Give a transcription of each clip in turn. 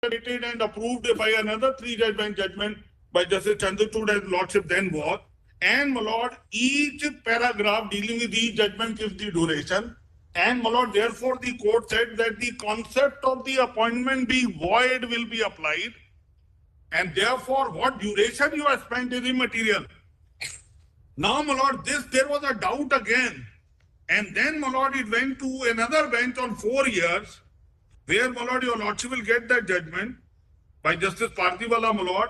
and approved by another 3-judge judgment by Justice Chandrachud as Lordship then was. And, my lord, each paragraph dealing with each judgment gives the duration. And, my lord, therefore, the court said that the concept of the appointment being void will be applied. And therefore, what duration you have spent is immaterial. Now, my lord, there was a doubt again. And then, my lord, it went to another bench on 4 years, where, my lord, your lordship will get that judgment by Justice Parthivala, my lord,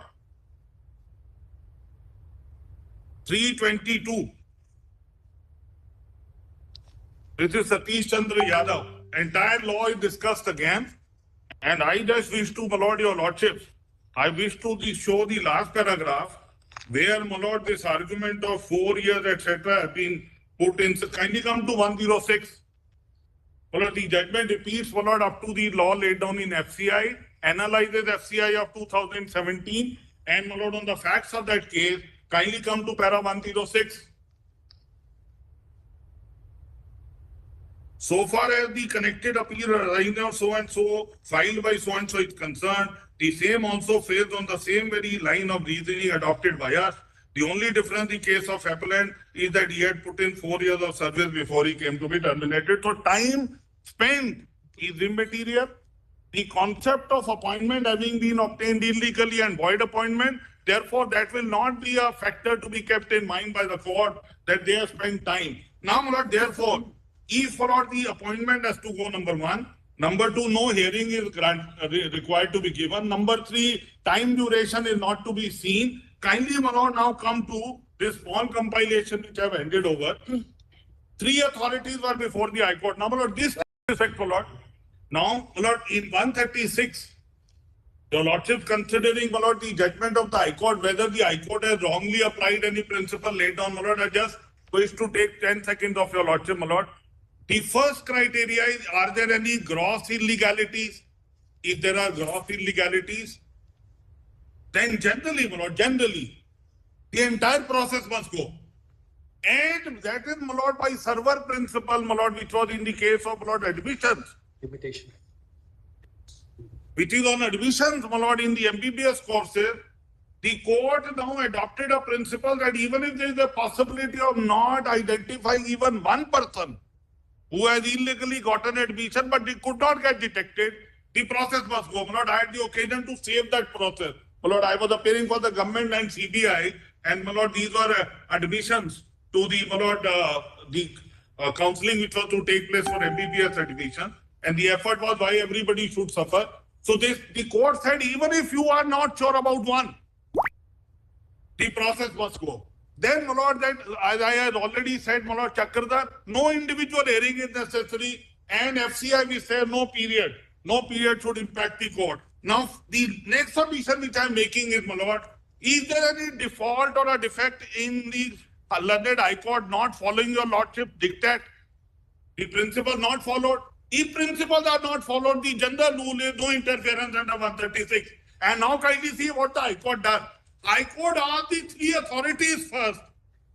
322. This is Satish Chandra Yadav. Entire law is discussed again. And I just wish to, my lord, your lordship, I wish to show the last paragraph where, my lord, this argument of 4 years, etc. have been put in. So kindly come to 106. My lord, the judgment repeats, my lord, up to the law laid down in FCI, analyzes FCI of 2017, and, my lord, on the facts of that case, kindly come to para 106. So far as the connected appeal arising of so and so, filed by so and so is concerned, the same also fails on the same very line of reasoning adopted by us. The only difference in the case of appellant is that he had put in 4 years of service before he came to be terminated. So time spent is immaterial. The concept of appointment having been obtained illegally and void appointment, therefore that will not be a factor to be kept in mind by the court that they have spent time. Now, my lord, therefore, if for the appointment has to go, number 1. Number 2, no hearing is required to be given. Number 3, time duration is not to be seen. Kindly, my lord, now come to this small compilation which I have handed over. 3 authorities were before the High Court. Now, my lord, this effect, my lord. Now, my lord, in 136, your lordship considering, my lord, the judgment of the High Court, whether the High Court has wrongly applied any principle laid down, my lord, I just wish to take 10 seconds of your lordship, my lord. The first criteria is, are there any gross illegalities? If there are gross illegalities, then generally, my lord, the entire process must go. And that is, my lord, by server principle, my lord, which was in the case of, my lord, admissions. Limitation. Which is on admissions, my lord, in the MBBS courses, the court now adopted a principle that even if there is a possibility of not identifying even one person who has illegally gotten admission, but they could not get detected, the process must go. My lord, I had the occasion to save that process. My lord, I was appearing for the government and CBI, and, my lord, these were admissions to the, my lord, the counseling which was to take place for MBBS admission, and the effort was why everybody should suffer. So the court said, even if you are not sure about one, the process must go. Then, my lord, that as I had already said, my lord Chakradhar, no individual hearing is necessary, and FCI we say no period. No period should impact the court. Now, the next submission which I am making is, my lord, is there any default or a defect in the learned High Court not following your lordship dictate? The principles not followed. If principles are not followed, the general rule is no interference under 136. And now kindly see what the High Court does. High Court asked the 3 authorities first.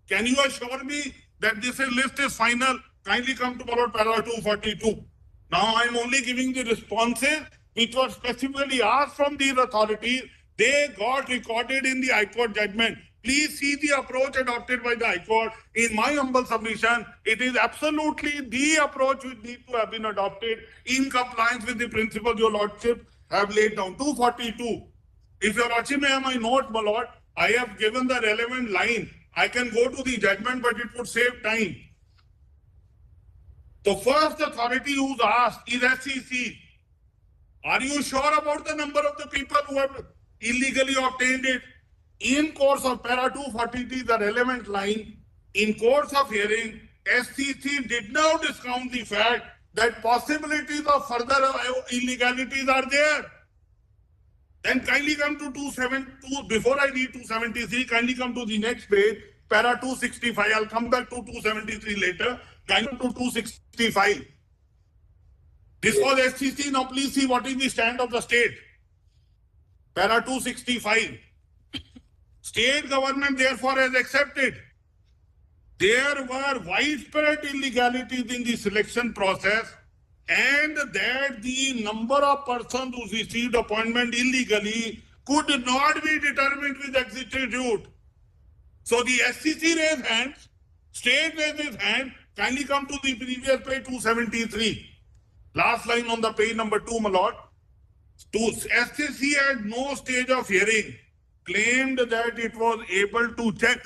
Can you assure me that this list is final? Kindly come to paragraph 242. Now I am only giving the responses which were specifically asked from these authorities. They got recorded in the High Court judgment. Please see the approach adopted by the High Court. In my humble submission, it is absolutely the approach which needs to have been adopted in compliance with the principles your lordship have laid down. 242. If your lordship may have my note, my lord, I have given the relevant line. I can go to the judgment, but it would save time. The first authority who's asked is SEC. Are you sure about the number of the people who have illegally obtained it? In course of para 243, the relevant line, in course of hearing, SEC did not discount the fact that possibilities of further illegalities are there. Then kindly come to 272. Before I read 273, kindly come to the next page, para 265. I'll come back to 273 later. Kindly to 265. This was SCC. Now please see what is the stand of the state. Para 265. State government therefore has accepted. There were widespread illegalities in the selection process and that the number of persons who received appointment illegally could not be determined with exactitude. So the SCC raised hands, state raised his hand, kindly come to the previous page 273. Last line on the page number 2, my lord. SCC at no stage of hearing claimed that it was able to check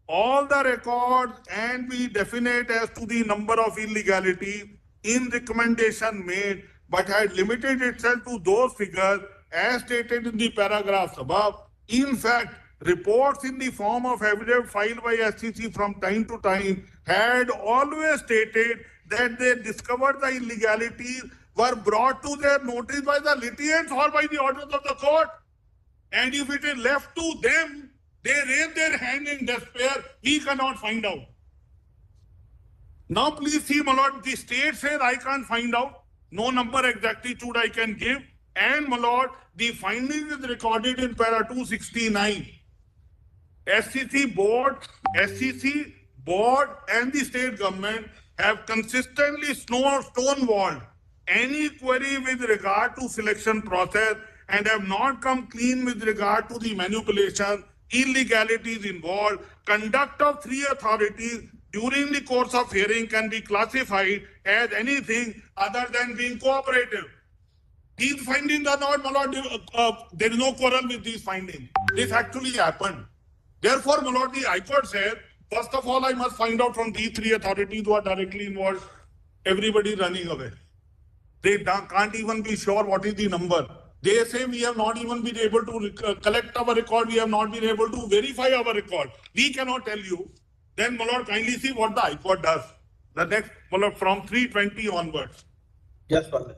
all the records and be definite as to the number of illegality in recommendation made, but had limited itself to those figures as stated in the paragraphs above. In fact, reports in the form of evidence filed by SCC from time to time had always stated that they discovered the illegalities were brought to their notice by the litigants or by the orders of the court. And if it is left to them, they raise their hand in despair, we cannot find out. Now please see, my lord, the state says I can't find out, no number exactitude I can give, and my lord, the finding is recorded in para 269. SCC board and the state government have consistently stonewalled any query with regard to selection process and have not come clean with regard to the manipulation, illegalities involved. Conduct of three authorities during the course of hearing can be classified as anything other than being cooperative. These findings are not, my lord, there is no quarrel with these findings. This actually happened. Therefore, my lord, the High Court said, first of all, I must find out from these three authorities who are directly involved, everybody running away. They can't even be sure what is the number. They say we have not even been able to collect our record, we have not been able to verify our record. We cannot tell you. Then, my lord, kindly see what the High Court does. The next, my lord, from 320 onwards. Yes, Father.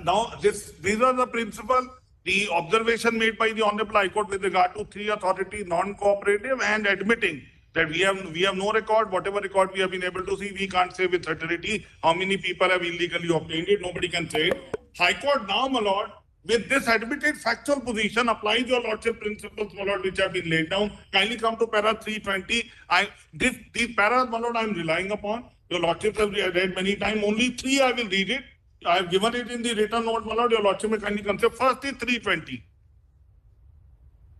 Now, these are the principle, the observation made by the Honorable High Court with regard to three authorities, non-cooperative, and admitting that we have no record. Whatever record we have been able to see, we can't say with certainty how many people have illegally obtained it. Nobody can say it. High Court now, my lord, with this admitted factual position, applies your lordship principles, my lord, which have been laid down. Kindly come to para 320. These paras, my lord, I am relying upon. Your lordships have read many times. Only three I will read it. I have given it in the written note, my lord. Your lordship may kindly consider. First is 320.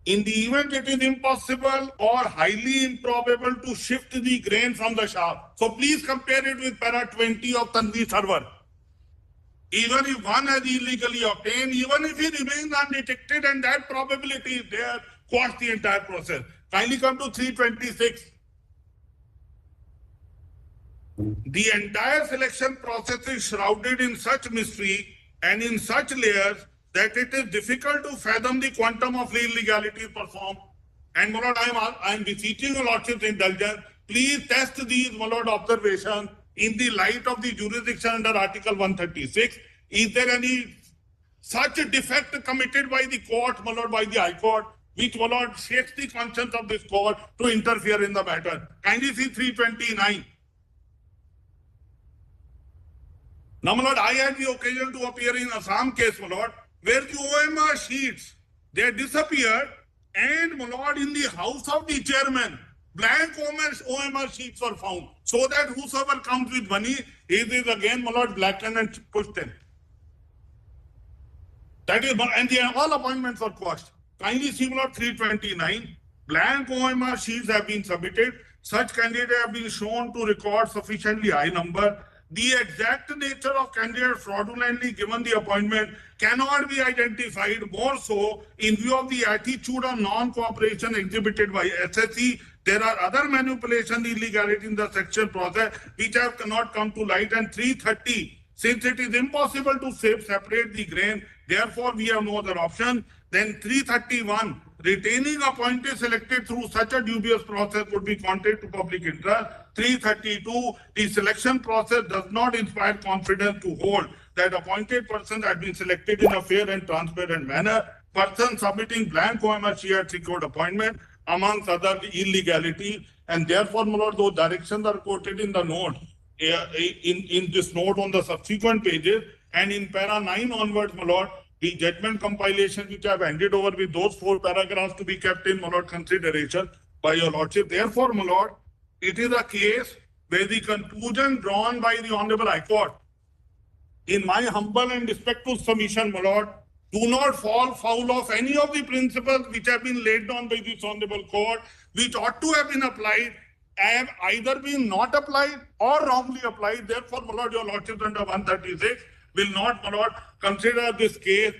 In the event it is impossible or highly improbable to shift the grain from the shaft. So please compare it with para 20 of Tanvi server. Even if one has illegally obtained, even if he remains undetected and that probability is there, quash the entire process. Kindly come to 326. The entire selection process is shrouded in such mystery and in such layers that it is difficult to fathom the quantum of illegality performed. And, my lord, I am beseeching your lordship's indulgence. Please test these, my lord, observations in the light of the jurisdiction under Article 136. Is there any such a defect committed by the court, my lord, by the High Court, which, my lord, shakes the conscience of this court to interfere in the matter? Kindly see 329. Now, my lord, I had the occasion to appear in Assam case, my lord, where the OMR sheets, they disappeared, and, my lord, in the house of the chairman, blank OMR sheets were found, so that whosoever comes with money, it is again, my lord, blackened and pushed in. That is, and the all appointments are quashed. Kindly see, my lord, 329. Blank OMR sheets have been submitted. Such candidates have been shown to record sufficiently high number. The exact nature of candidate fraudulently given the appointment cannot be identified, more so in view of the attitude of non-cooperation exhibited by SSE. There are other manipulation, illegality in the selection process which have not come to light. And 330, since it is impossible to separate the grain, therefore we have no other option. Then 331, retaining appointees selected through such a dubious process would be contrary to public interest. 332, the selection process does not inspire confidence to hold that appointed person had been selected in a fair and transparent manner. Person submitting blank OMR she had secured appointment amongst other illegality, and therefore, my lord, those directions are quoted in the note, in this note on the subsequent pages, and in para 9 onwards, my lord, the judgment compilation which I have handed over with those 4 paragraphs to be kept in, my lord, consideration by your lordship. Therefore, my lord, it is a case where the conclusion drawn by the Honorable High Court, in my humble and respectful submission, my lord, do not fall foul of any of the principles which have been laid down by this Honorable Court, which ought to have been applied, have either been not applied or wrongly applied. Therefore, my lord, your lordship under 136 will not, my lord, consider this case,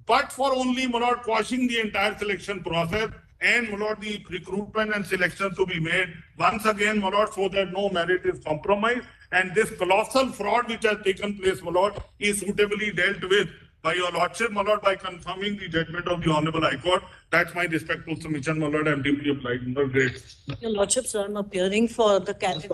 but for only, my lord, quashing the entire selection process, and, my lord, the recruitment and selection to be made once again, my lord, so that no merit is compromised, and this colossal fraud which has taken place, my lord, is suitably dealt with by your lordship, my lord, by confirming the judgment of the Honorable High Court. That's my respectful submission, my lord. I am deeply obliged. Great. Your lordship, sir, I'm appearing for the candidate.